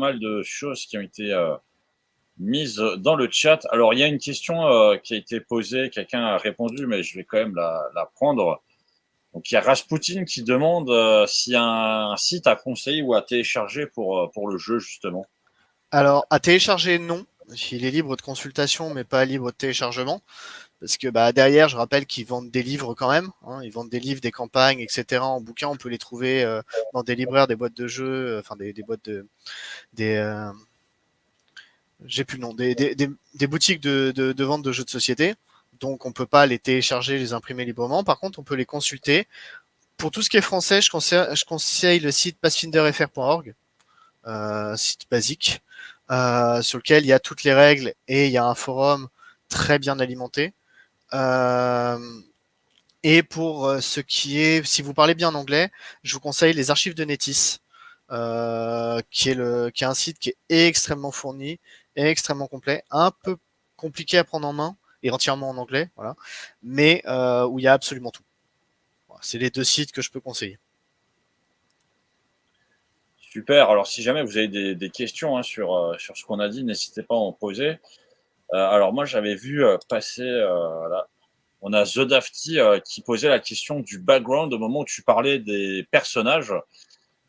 mal de choses qui ont été mises dans le chat. Alors, il y a une question qui a été posée, quelqu'un a répondu, mais je vais quand même la prendre. Donc, il y a Rasputin qui demande s'il y a un site à conseiller ou à télécharger pour le jeu, justement. Alors, à télécharger, non. Il est libre de consultation, mais pas libre de téléchargement. Parce que derrière, je rappelle qu'ils vendent des livres quand même. Hein, ils vendent des livres, des campagnes, etc. En bouquin, on peut les trouver dans des libraires, des boîtes de jeux, enfin des boîtes de, des, j'ai plus le nom, des boutiques de vente de jeux de société. Donc, on peut pas les télécharger, les imprimer librement. Par contre, on peut les consulter. Pour tout ce qui est français, je conseille le site pathfinderfr.org, site basique, sur lequel il y a toutes les règles et il y a un forum très bien alimenté. Euh, et pour ce qui est, si vous parlez bien anglais, je vous conseille les archives de Netis, qui est un site qui est extrêmement fourni et extrêmement complet, un peu compliqué à prendre en main et entièrement en anglais, voilà, mais où il y a absolument tout. Voilà, c'est les deux sites que je peux conseiller. Super. Alors, si jamais vous avez des questions sur ce qu'on a dit, n'hésitez pas à en poser. Alors, moi, j'avais vu passer, là, on a The Dafty qui posait la question du background au moment où tu parlais des personnages.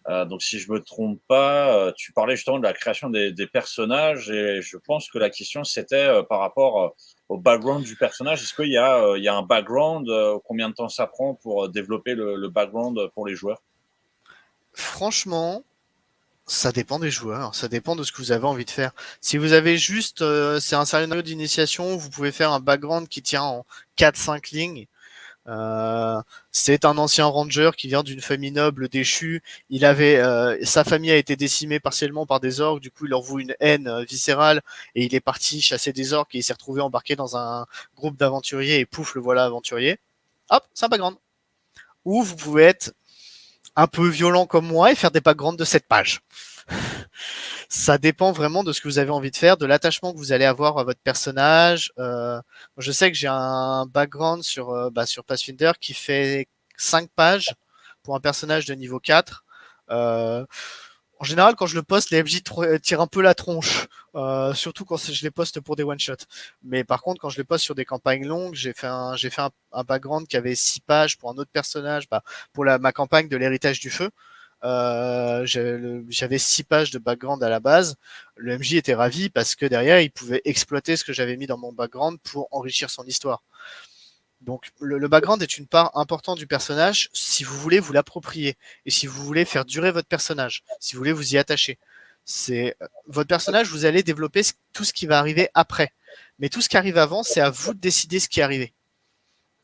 Donc, si je me trompe pas, tu parlais justement de la création des personnages et je pense que la question c'était par rapport au background du personnage. Est-ce qu'il y a un background? Combien de temps ça prend pour développer le background pour les joueurs? Franchement, ça dépend des joueurs, ça dépend de ce que vous avez envie de faire. Si vous avez juste, c'est un scénario d'initiation, vous pouvez faire un background qui tient en 4-5 lignes. Euh, c'est un ancien ranger qui vient d'une famille noble déchue. Sa famille a été décimée partiellement par des orques. Du coup, il leur voue une haine viscérale et il est parti chasser des orques et il s'est retrouvé embarqué dans un groupe d'aventuriers et pouf, le voilà aventurier. Hop, c'est un background. Ou vous pouvez être un peu violent comme moi et faire des backgrounds de 7 pages. Ça dépend vraiment de ce que vous avez envie de faire, de l'attachement que vous allez avoir à votre personnage. Je sais que j'ai un background sur Pathfinder qui fait 5 pages pour un personnage de niveau 4. Euh, En général, quand je le poste, les FJ tirent un peu la tronche, surtout quand je les poste pour des one-shots. Mais par contre, quand je les poste sur des campagnes longues, j'ai fait un background qui avait 6 pages pour un autre personnage, pour ma campagne de l'héritage du feu. J'avais 6 pages de background à la base. Le MJ était ravi parce que derrière, il pouvait exploiter ce que j'avais mis dans mon background pour enrichir son histoire. Donc le background est une part importante du personnage si vous voulez vous l'approprier et si vous voulez faire durer votre personnage, si vous voulez vous y attacher. C'est votre personnage, vous allez développer tout ce qui va arriver après. Mais tout ce qui arrive avant, c'est à vous de décider ce qui est arrivé.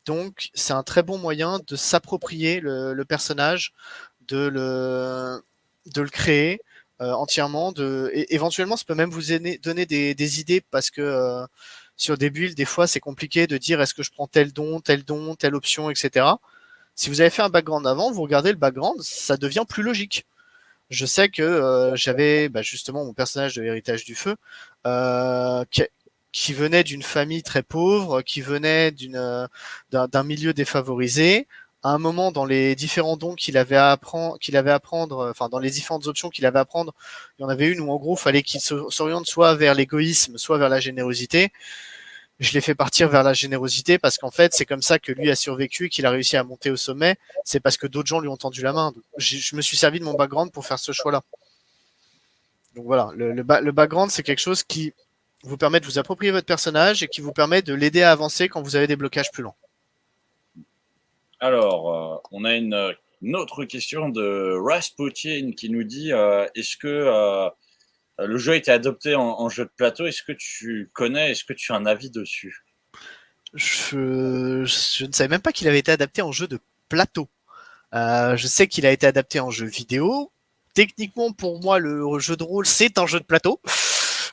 Donc c'est un très bon moyen de s'approprier le personnage, de le créer entièrement. Et éventuellement, ça peut même vous donner des idées parce que sur des builds, des fois, c'est compliqué de dire est-ce que je prends tel don, telle option, etc. Si vous avez fait un background avant, vous regardez le background, ça devient plus logique. Je sais que j'avais justement mon personnage de l'héritage du feu qui venait d'une famille très pauvre, qui venait d'un milieu défavorisé. À un moment, dans les différents dons qu'il avait à prendre, enfin dans les différentes options qu'il avait à prendre, il y en avait une où en gros, il fallait qu'il s'oriente soit vers l'égoïsme, soit vers la générosité. Je l'ai fait partir vers la générosité parce qu'en fait, c'est comme ça que lui a survécu et qu'il a réussi à monter au sommet. C'est parce que d'autres gens lui ont tendu la main. Je me suis servi de mon background pour faire ce choix-là. Donc voilà, le background, c'est quelque chose qui vous permet de vous approprier votre personnage et qui vous permet de l'aider à avancer quand vous avez des blocages plus lents. Alors, on a une autre question de Rasputin qui nous dit est-ce que le jeu a été adopté en jeu de plateau? Est-ce que tu connais, est-ce que tu as un avis dessus? Je ne savais même pas qu'il avait été adapté en jeu de plateau. Je sais qu'il a été adapté en jeu vidéo. Techniquement, pour moi, le jeu de rôle, c'est un jeu de plateau.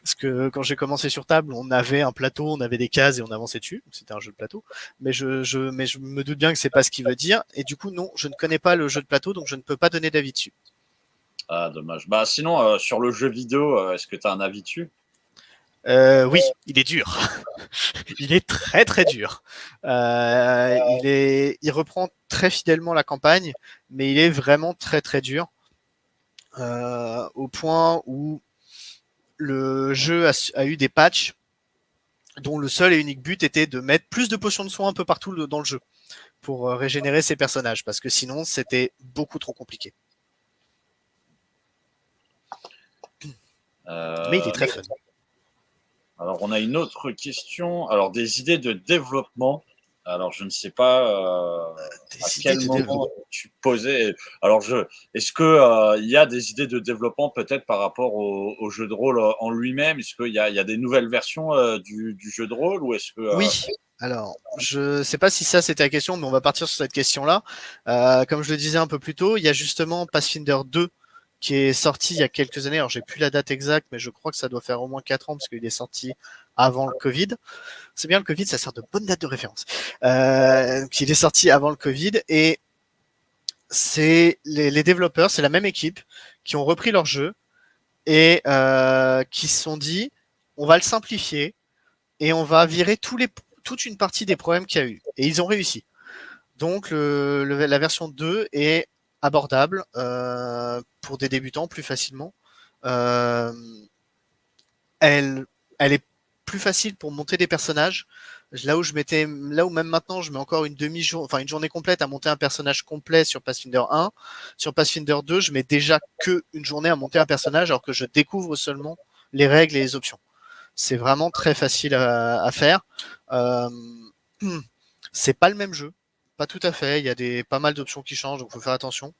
Parce que quand j'ai commencé sur table, on avait un plateau, on avait des cases et on avançait dessus. C'était un jeu de plateau. Mais je me doute bien que c'est pas ce qu'il veut dire. Et du coup, non, je ne connais pas le jeu de plateau, donc je ne peux pas donner d'avis dessus. Ah, dommage. Bah, sinon, sur le jeu vidéo, est-ce que tu as un avis dessus? Oui, il est dur. Il est très très dur. Il reprend très fidèlement la campagne, mais il est vraiment très très dur. Au point où le jeu a eu des patchs dont le seul et unique but était de mettre plus de potions de soin un peu partout dans le jeu pour régénérer ses personnages, parce que sinon c'était beaucoup trop compliqué. Mais il est très fun. Alors, on a une autre question. Alors, des idées de développement. Alors, je ne sais pas à quel moment tu posais. Alors, est-ce que il y a des idées de développement peut-être par rapport au jeu de rôle en lui-même? Est-ce qu'il y a des nouvelles versions du jeu de rôle ou est-ce que Oui. Alors, je sais pas si ça c'était la question, mais on va partir sur cette question-là. Comme je le disais un peu plus tôt, il y a justement Pathfinder 2 qui est sorti il y a quelques années. Alors, j'ai plus la date exacte, mais je crois que ça doit faire au moins 4 ans parce qu'il est sorti avant le Covid. C'est bien, le Covid, ça sert de bonne date de référence. Il est sorti avant le Covid et c'est les développeurs, c'est la même équipe qui ont repris leur jeu et qui se sont dit on va le simplifier et on va virer toute une partie des problèmes qu'il y a eu. Et ils ont réussi. Donc la version 2 est abordable pour des débutants plus facilement. Elle est plus facile pour monter des personnages. Là où même maintenant je mets encore une journée complète à monter un personnage complet sur Pathfinder 1. Sur Pathfinder 2, je mets déjà que une journée à monter un personnage alors que je découvre seulement les règles et les options. C'est vraiment très facile à faire. Euh, c'est pas le même jeu, pas tout à fait. Il y a pas mal d'options qui changent, donc faut faire attention.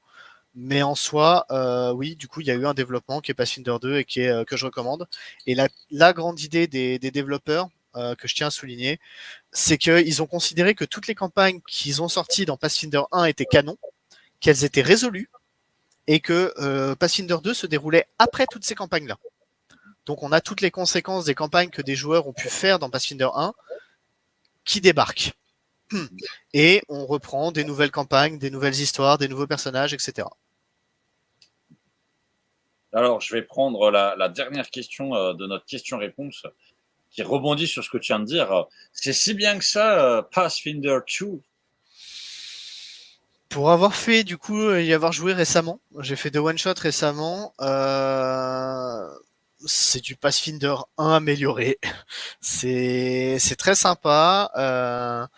Mais en soi, oui, du coup, il y a eu un développement qui est Pathfinder 2 et que je recommande. Et la grande idée des développeurs, que je tiens à souligner, c'est qu'ils ont considéré que toutes les campagnes qu'ils ont sorties dans Pathfinder 1 étaient canon, qu'elles étaient résolues, et que Pathfinder 2 se déroulait après toutes ces campagnes-là. Donc on a toutes les conséquences des campagnes que des joueurs ont pu faire dans Pathfinder 1 qui débarquent. Et on reprend des nouvelles campagnes, des nouvelles histoires, des nouveaux personnages, etc. Alors, je vais prendre la dernière question de notre question-réponse qui rebondit sur ce que tu viens de dire. C'est si bien que ça, Pathfinder 2? Pour avoir fait, du coup, y avoir joué récemment, j'ai fait 2 one-shots récemment, c'est du Pathfinder 1 amélioré. C'est très sympa,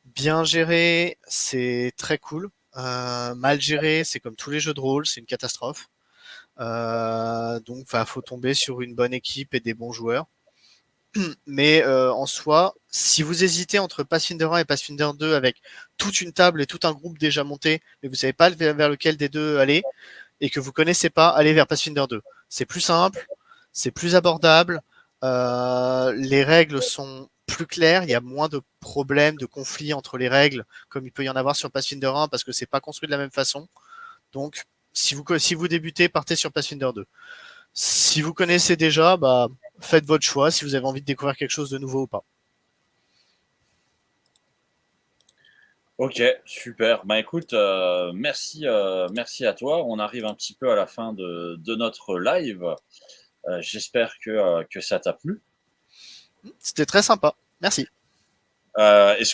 bien géré, c'est très cool. Mal géré, c'est comme tous les jeux de rôle, c'est une catastrophe. Donc, faut tomber sur une bonne équipe et des bons joueurs. Mais en soi, si vous hésitez entre Pathfinder 1 et Pathfinder 2 avec toute une table et tout un groupe déjà monté, mais vous savez pas vers lequel des deux aller, et que vous connaissez pas, allez vers Pathfinder 2. C'est plus simple, c'est plus abordable, les règles sont plus claires, il y a moins de problèmes, de conflits entre les règles, comme il peut y en avoir sur Pathfinder 1, parce que c'est pas construit de la même façon. Donc, si vous débutez, partez sur Pathfinder 2. Si vous connaissez déjà, faites votre choix si vous avez envie de découvrir quelque chose de nouveau ou pas. Ok, super. Bah écoute, merci, merci à toi. On arrive un petit peu à la fin de notre live. J'espère que ça t'a plu. C'était très sympa. Merci. Est-ce